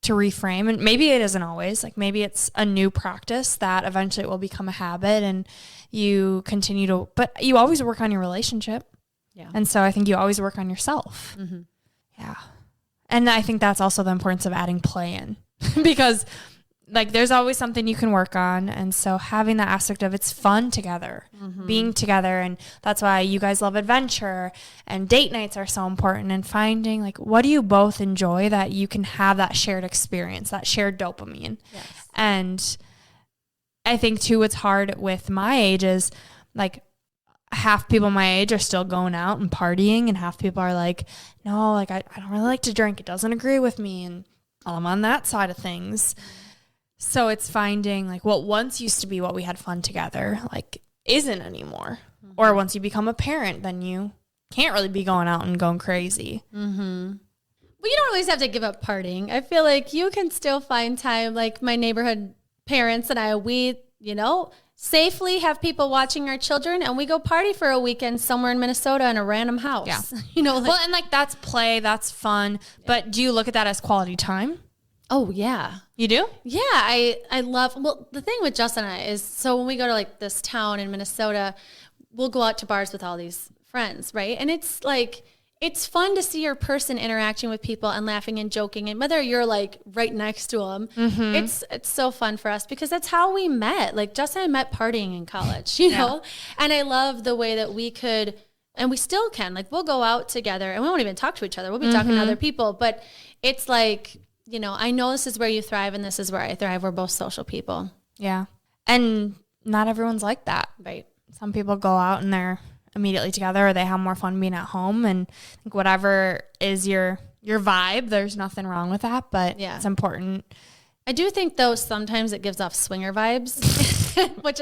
to reframe. And maybe it isn't always, maybe it's a new practice that eventually it will become a habit and you continue to, but you always work on your relationship. Yeah. And so I think you always work on yourself. Yeah. And I think that's also the importance of adding play in because like there's always something you can work on. And so having that aspect of it's fun together, being together. And that's why you guys love adventure and date nights are so important, and finding like, what do you both enjoy that you can have that shared experience, that shared dopamine. Yes. And I think too, what's hard with my age is like half people my age are still going out and partying, and half people are like, no, like I don't really like to drink. It doesn't agree with me. And I'm on that side of things. So it's finding like what once used to be what we had fun together, like isn't anymore. Or once you become a parent, then you can't really be going out and going crazy. Well, you don't always have to give up partying. I feel like you can still find time. Like my neighborhood parents and I, we, safely have people watching our children, and we go party for a weekend somewhere in Minnesota in a random house. Yeah. Well, and like that's play, that's fun. Yeah. But do you look at that as quality time? Oh, yeah. You do? Yeah. I love, well, the thing with Justin and I is, so when we go to like this town in Minnesota, we'll go out to bars with all these friends, right? And it's like, it's fun to see your person interacting with people and laughing and joking. And whether you're like right next to them, it's so fun for us because that's how we met. Like Justin and I met partying in college, you know? And I love the way that we could, and we still can, like we'll go out together and we won't even talk to each other. We'll be talking to other people, but it's like, I know this is where you thrive and this is where I thrive. We're both social people. Yeah. And not everyone's like that. Right. Some people go out and they're immediately together, or they have more fun being at home, and I think whatever is your vibe, there's nothing wrong with that, but it's important. I do think though sometimes it gives off swinger vibes, which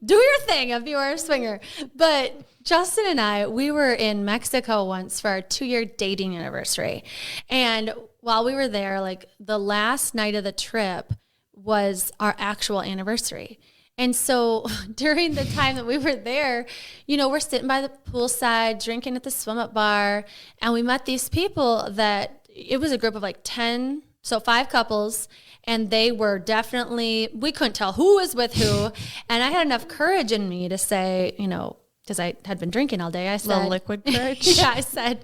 do your thing if you are a swinger. But Justin and I, we were in Mexico once for our 2-year dating anniversary, and while we were there, like the last night of the trip was our actual anniversary. And so during the time that we were there, we're sitting by the poolside, drinking at the swim up bar, and we met these people that it was a group of like 10, so 5 couples, and they were definitely, we couldn't tell who was with who. And I had enough courage in me to say, because I had been drinking all day, I said, little liquid courage. I said,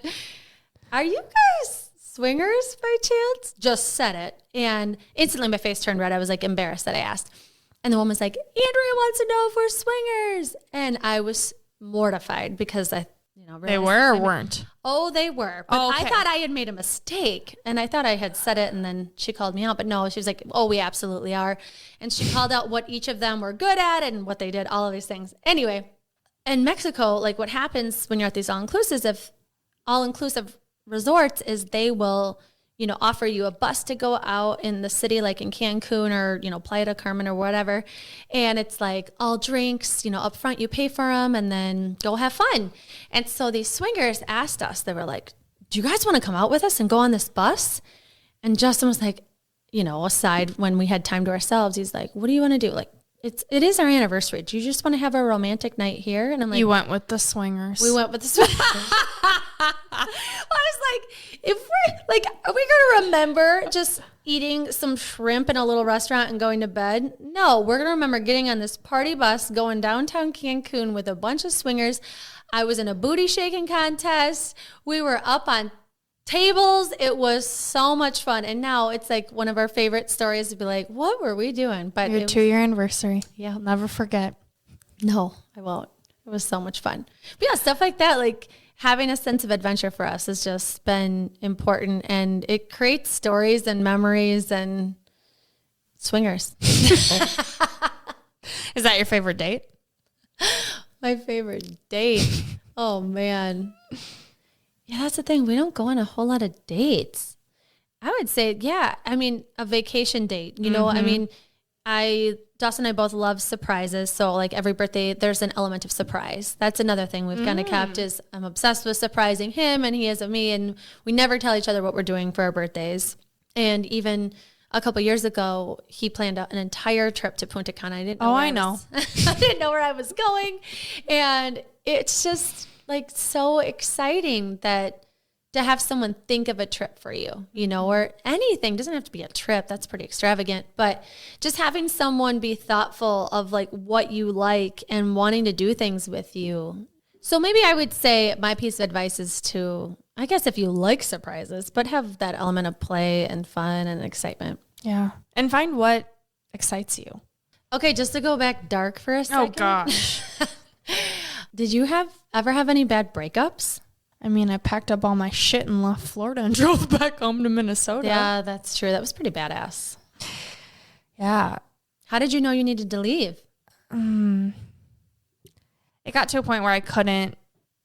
are you guys swingers by chance? Just said it. And instantly my face turned red. I was like embarrassed that I asked. And the woman was like, Andrea wants to know if we're swingers. And I was mortified because I, they were or weren't? Oh, they were. But I thought I had made a mistake. And I thought I had said it, and then she called me out. But no, she was like, oh, we absolutely are. And she called out what each of them were good at and what they did, all of these things. Anyway, in Mexico, like what happens when you're at these all-inclusive resorts is they will offer you a bus to go out in the city, like in Cancun or, Playa del Carmen or whatever. And it's like all drinks, up front, you pay for them and then go have fun. And so these swingers asked us, they were like, do you guys want to come out with us and go on this bus? And Justin was like, aside when we had time to ourselves, he's like, what do you want to do? Like, it is our anniversary. Do you just want to have a romantic night here? And I'm like, you went with the swingers. We went with the swingers. I was like, if we're like, are we going to remember just eating some shrimp in a little restaurant and going to bed? No, we're going to remember getting on this party bus, going downtown Cancun with a bunch of swingers. I was in a booty shaking contest. We were up on tables. It was so much fun. And now it's like one of our favorite stories to be like, what were we doing? But your 2-year anniversary. Yeah. I'll never forget. No, I won't. It was so much fun. But yeah, stuff like that, like having a sense of adventure for us has just been important, and it creates stories and memories and swingers. Is that your favorite date? My favorite date. Oh man. Yeah, that's the thing. We don't go on a whole lot of dates. I would say, yeah, I mean, a vacation date, I mean, Dustin and I both love surprises. So like every birthday, there's an element of surprise. That's another thing we've kind of kept is I'm obsessed with surprising him and he is of me. And we never tell each other what we're doing for our birthdays. And even a couple years ago, he planned out an entire trip to Punta Cana. I didn't know. I know. I didn't know where I was going. And it's just like so exciting that to have someone think of a trip for you, or anything. Doesn't have to be a trip. That's pretty extravagant. But just having someone be thoughtful of like what you like and wanting to do things with you. So maybe I would say my piece of advice is to, I guess if you like surprises, but have that element of play and fun and excitement. Yeah. And find what excites you. Okay, just to go back dark for a second. Oh gosh. Did you ever have any bad breakups? I mean, I packed up all my shit and left Florida and drove back home to Minnesota. Yeah, that's true. That was pretty badass. Yeah. How did you know you needed to leave? It got to a point where I couldn't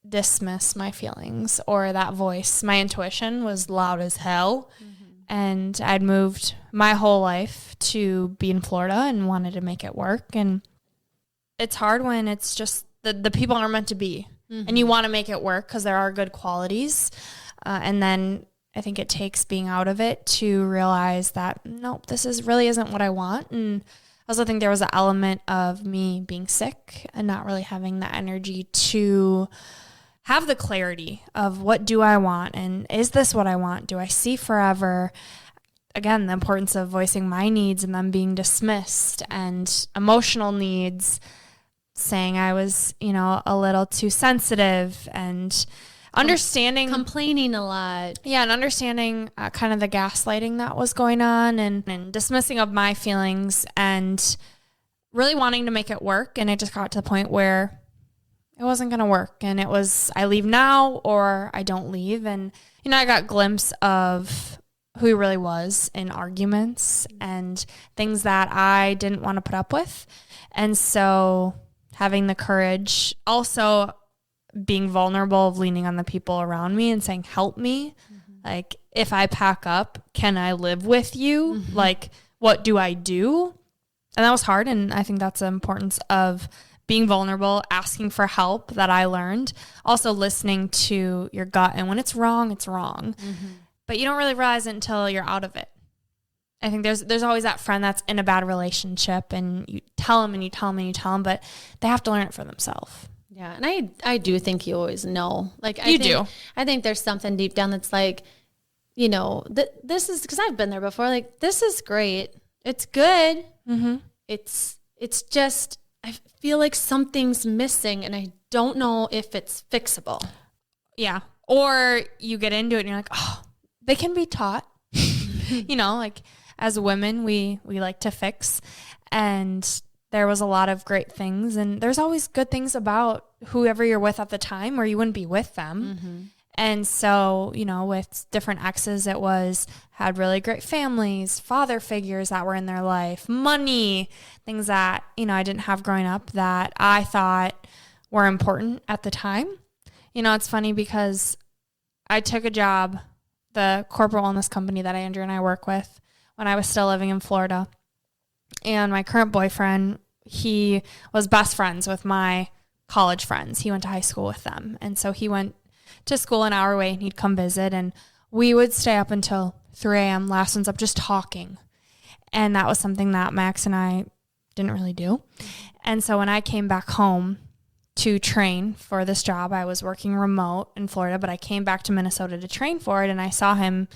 dismiss my feelings or that voice. My intuition was loud as hell. And I'd moved my whole life to be in Florida and wanted to make it work. And it's hard when it's just the people aren't meant to be. And you want to make it work because there are good qualities. And then I think it takes being out of it to realize that, nope, really isn't what I want. And I also think there was an element of me being sick and not really having the energy to have the clarity of what do I want and is this what I want? Do I see forever? Again, the importance of voicing my needs and them being dismissed, and emotional needs, saying I was, a little too sensitive, and understanding, complaining a lot. Yeah, and understanding kind of the gaslighting that was going on, and dismissing of my feelings, and really wanting to make it work. And it just got to the point where it wasn't going to work. And it was, I leave now or I don't leave. And, I got a glimpse of who he really was in arguments and things that I didn't want to put up with. And so having the courage, also being vulnerable, of leaning on the people around me and saying, help me. Like, if I pack up, can I live with you? Like, what do I do? And that was hard. And I think that's the importance of being vulnerable, asking for help that I learned. Also listening to your gut. And when it's wrong, it's wrong. But you don't really realize it until you're out of it. I think there's always that friend that's in a bad relationship, and you tell them and you tell them and you tell them, but they have to learn it for themselves. Yeah. And I do think you always know. Like, I think there's something deep down that's like, this is, because I've been there before. Like, this is great. It's good. It's just, I feel like something's missing and I don't know if it's fixable. Yeah. Or you get into it and you're like, oh, they can be taught. Like, as women, we like to fix. And there was a lot of great things. And there's always good things about whoever you're with at the time, or you wouldn't be with them. And so, with different exes, had really great families, father figures that were in their life, money, things that, I didn't have growing up that I thought were important at the time. It's funny because I took a job, the corporate wellness company that Andrea and I work with, when I was still living in Florida. And my current boyfriend, he was best friends with my college friends. He went to high school with them. And so he went to school an hour away and he'd come visit, and we would stay up until 3 a.m. last ones up just talking. And that was something that Max and I didn't really do. And so when I came back home to train for this job, I was working remote in Florida, but I came back to Minnesota to train for it, and I saw him,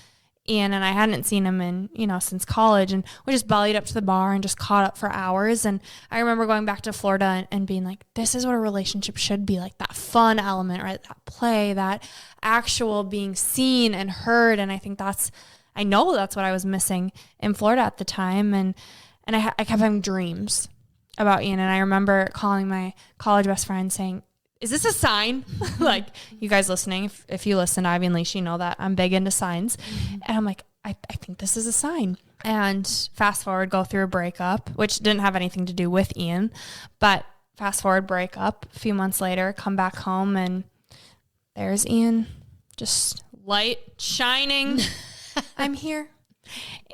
Ian, and I hadn't seen him in, since college, and we just bellied up to the bar and just caught up for hours. And I remember going back to Florida and being like, this is what a relationship should be, like that fun element, right? That play, that actual being seen and heard. And I think I know that's what I was missing in Florida at the time. And I kept having dreams about Ian. And I remember calling my college best friend saying, is this a sign? Like, you guys listening, if you listen to Ivy and Leash, you know that I'm big into signs. And I'm like, I think this is a sign. And fast forward, go through a breakup, which didn't have anything to do with Ian. But fast forward, breakup, a few months later, come back home, and there's Ian, just light shining. I'm here.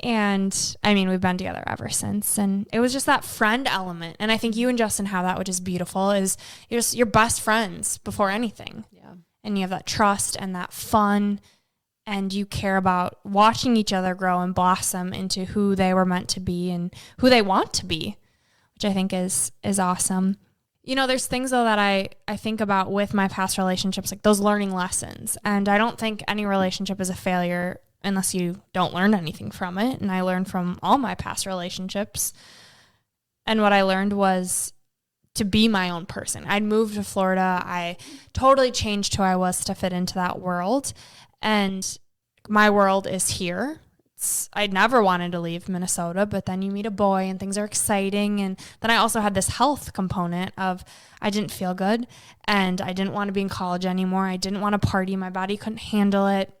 And I mean, we've been together ever since. And it was just that friend element. And I think you and Justin have that, which is beautiful, is you're best friends before anything. Yeah. And you have that trust and that fun, and you care about watching each other grow and blossom into who they were meant to be and who they want to be, which I think is awesome. There's things though that I think about with my past relationships, like those learning lessons. And I don't think any relationship is a failure unless you don't learn anything from it. And I learned from all my past relationships. And what I learned was to be my own person. I'd moved to Florida. I totally changed who I was to fit into that world. And my world is here. I never wanted to leave Minnesota, but then you meet a boy and things are exciting. And then I also had this health component of I didn't feel good and I didn't want to be in college anymore. I didn't want to party. My body couldn't handle it.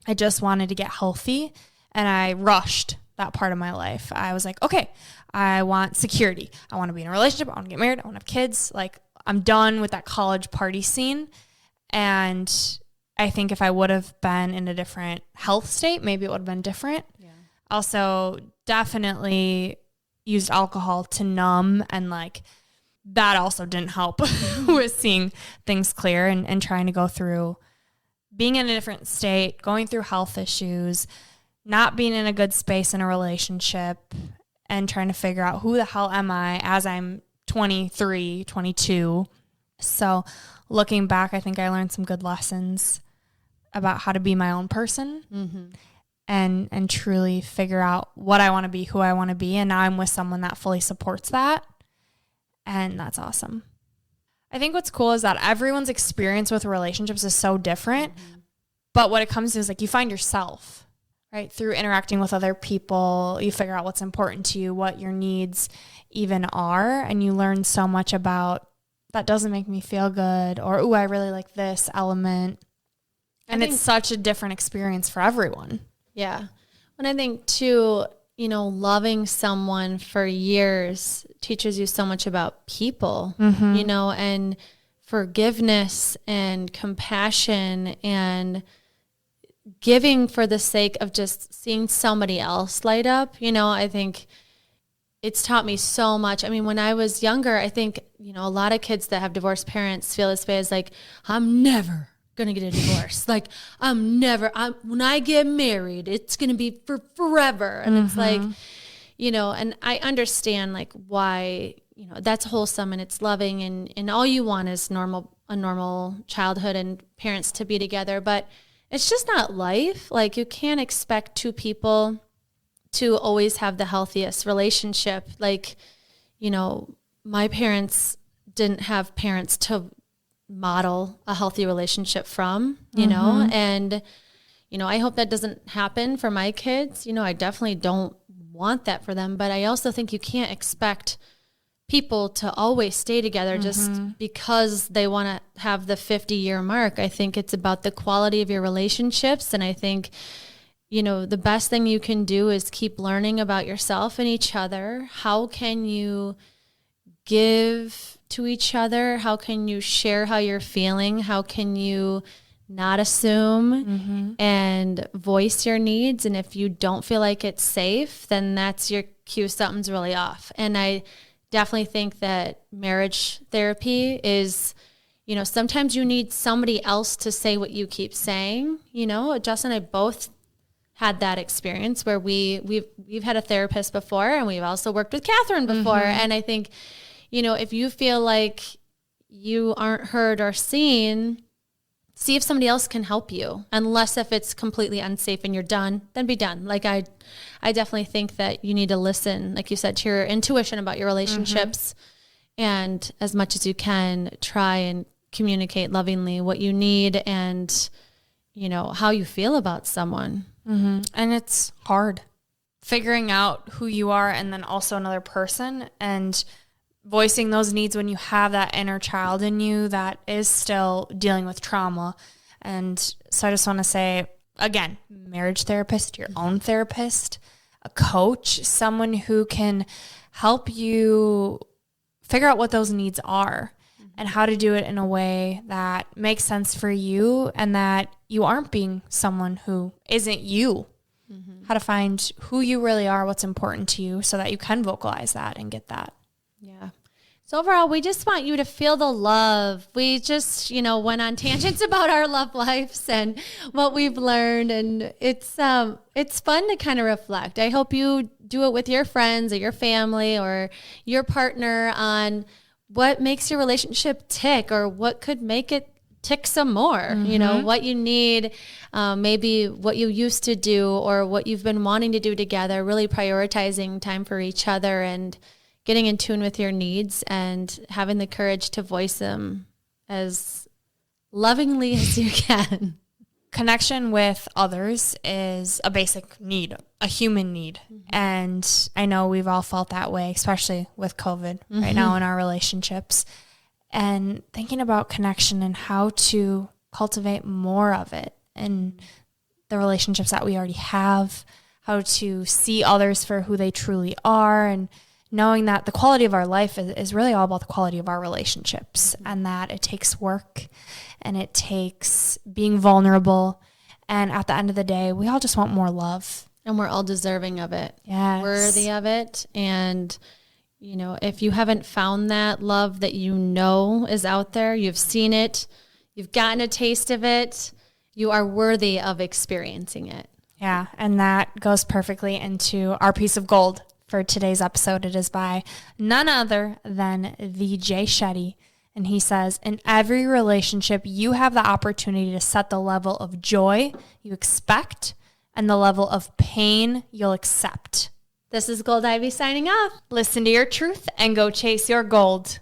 I just wanted to get healthy, and I rushed that part of my life. I was like, okay, I want security. I want to be in a relationship. I want to get married. I want to have kids. Like, I'm done with that college party scene. And I think if I would have been in a different health state, maybe it would have been different. Yeah. Also, definitely used alcohol to numb, and like that also didn't help with seeing things clear and trying to go through being in a different state, going through health issues, not being in a good space in a relationship, and trying to figure out who the hell am I as I'm 23, 22. So looking back, I think I learned some good lessons about how to be my own person and truly figure out what I want to be, who I want to be. And now I'm with someone that fully supports that. And that's awesome. I think what's cool is that everyone's experience with relationships is so different. But what it comes to is like you find yourself, right? Through interacting with other people, you figure out what's important to you, what your needs even are. And you learn so much about that doesn't make me feel good, or, ooh, I really like this element. And it's such a different experience for everyone. Yeah. And I think too, you know, loving someone for years teaches you so much about people, you know, and forgiveness and compassion and giving for the sake of just seeing somebody else light up. You know, I think it's taught me so much. I mean, when I was younger, I think, you know, a lot of kids that have divorced parents feel this way as like, I'm never going to get a divorce. Like, when I get married, it's going to be for forever. And it's like, you know, and I understand like why, you know, that's wholesome and it's loving and all you want is a normal childhood and parents to be together. But it's just not life. Like, you can't expect two people to always have the healthiest relationship. Like, you know, my parents didn't have parents to model a healthy relationship from, you know, and, you know, I hope that doesn't happen for my kids. You know, I definitely don't want that for them, but I also think you can't expect people to always stay together just because they want to have the 50-year mark. I think it's about the quality of your relationships. And I think, you know, the best thing you can do is keep learning about yourself and each other. How can you give to each other? How can you share how you're feeling? How can you not assume and voice your needs? And if you don't feel like it's safe, then that's your cue something's really off. And I definitely think that marriage therapy is, you know, sometimes you need somebody else to say what you keep saying. You know, Justin and I both had that experience where we've had a therapist before, and we've also worked with Catherine before. And I think, you know, if you feel like you aren't heard or seen, see if somebody else can help you. Unless if it's completely unsafe and you're done, then be done. Like I definitely think that you need to listen, like you said, to your intuition about your relationships, and as much as you can, try and communicate lovingly what you need and, you know, how you feel about someone. And it's hard figuring out who you are and then also another person, and voicing those needs when you have that inner child in you that is still dealing with trauma. And so I just want to say, again, marriage therapist, your own therapist, a coach, someone who can help you figure out what those needs are and how to do it in a way that makes sense for you and that you aren't being someone who isn't you. How to find who you really are, what's important to you, so that you can vocalize that and get that. Yeah. So overall, we just want you to feel the love. We just, you know, went on tangents about our love lives and what we've learned. And it's fun to kind of reflect. I hope you do it with your friends or your family or your partner on what makes your relationship tick or what could make it tick some more, you know, what you need, maybe what you used to do or what you've been wanting to do together, really prioritizing time for each other and getting in tune with your needs and having the courage to voice them as lovingly as you can. connection with others is a basic need, a human need. And I know we've all felt that way, especially with COVID right now in our relationships. And thinking about connection and how to cultivate more of it in the relationships that we already have, how to see others for who they truly are, and knowing that the quality of our life is really all about the quality of our relationships, and that it takes work and it takes being vulnerable. And at the end of the day, we all just want more love. And we're all deserving of it. Yes. Worthy of it. And, you know, if you haven't found that love that you know is out there, you've seen it, you've gotten a taste of it, you are worthy of experiencing it. Yeah, and that goes perfectly into our piece of gold for today's episode. It is by none other than the Jay Shetty. And he says, in every relationship, you have the opportunity to set the level of joy you expect and the level of pain you'll accept. This is Gold Ivy signing off. Listen to your truth and go chase your gold.